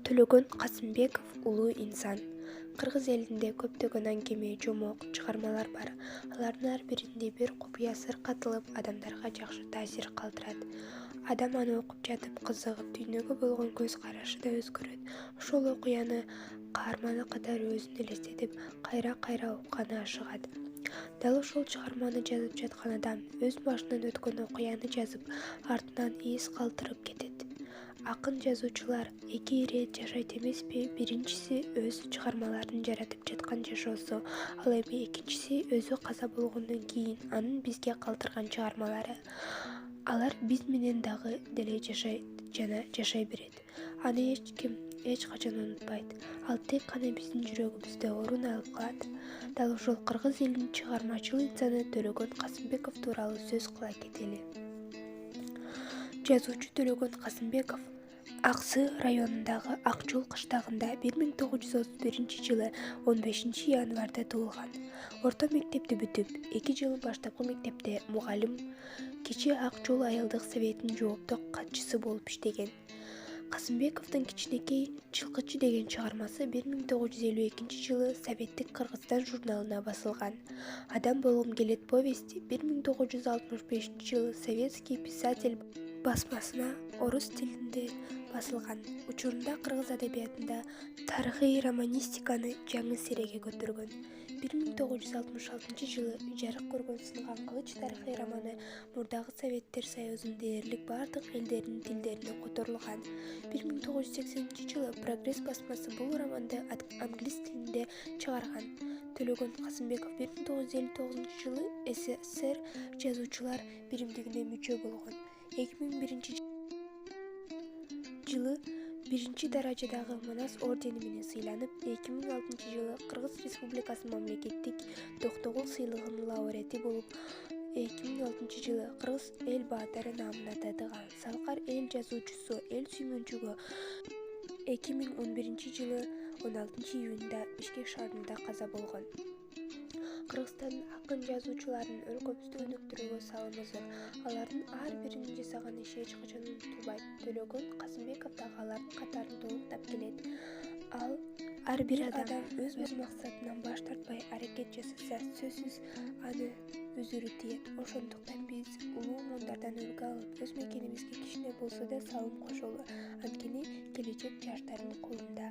Төлөгөн Касымбеков улуу инсан. Кыргыз элинде көптөгөн аңгеме, жомок, чыгармалар бар. Алардын ар биринде бир купуя сыр катылып, адамдарга жакшы таасир калтырат. Адам аны окуп жатып кызыгып, дүйнөгө болгон көз карашы да өзгөрөт. Ошол окуяны каарманы катары өзүн элестетип, кайра укканы ашыгат. Дал ошол чыгарманы жазып жаткан адам өз башынан өткөн окуяны жазып, артынан эс калтырып кетет. Акын жазуучулар эки ирет жашайт эмеспи? Биринчиси өз чыгармаларын жаратып жаткан жашоосу, ал эми экинчиси өзү каза болгондон кийин анын бизге калтырган чыгармалары. Алар биз менен дагы деле жашайт жана жашай берет. Аны эч ким эч качан унутпайт. Ал тек гана биздин жүрөгүбүздө орун алып калат. Дал ошол кыргыз элинин чыгармачыл инсаны Төлөгөн Касымбеков тууралуу сөз кыла кетели. Жазуучу Төлөгөн Касымбеков Аксы районундагы Ак Жол кыштагында 1931 15 январда туулган. Орто мектепти бүтүп, 2 жыл баштапкы мектепте мугалим, кечээ Ак Жол айылдык советинин жоопту катчысы болуп иштеген. Касымбековдун Кичинекей Жылкычы деген чыгармасы 1952 жылы Советтик Кыргызстан журналына басылган. Адам болгум келет повести 1965 жылы Советский писатель басмасына орус тилинде басылган. Учурунда кыргыз адабиятында тарыхый романистиканы жаңы сереге көтөргөн. 1966 жылы жарык көргөн Сынган кылыч тарыхый романы мурдагы Советтер Союзунун дээрлик бардык элдеринин тилдерине которулган. 1980 жылы Прогресс басмасы бул романды англис тилинде чыгарган. Төлөгөн Касымбеков 1959 жылы СССР жазуучулар биримдигине мүчө болгон. 2001 жылы биринчи даражадагы Манас ордени менен сыйланып, 2006 жылы Кыргыз Республикасынын мамлекеттик токтогул сыйлыгынын лауреати болуп, 2006 жылы Кыргыз эл баатыры наамына татыган. Салкар эл жазуучусу, эл сүймөнчүгү 2011 жылы 16 июнда Бишкек шаарында каза болгон. Кыргызстандын акын жазуучуларынын өлкөбүздү өнүктүрүүгө салымы зор. Алардын ар биринин жасаган иши эч качан унутулбайт. Төлөгөн Касымбеков дагы алардын катарын толуктап келет. Ал ар бир адам өз максатынан баш тартпай аракет жасаса, сөзсүз аны өзүрү тиет. Ошондуктан биз улуу муундардан үлгү алып, өз мекенибизге кичине болсо да салым кошолу. Анткени келечек жаштардын колунда.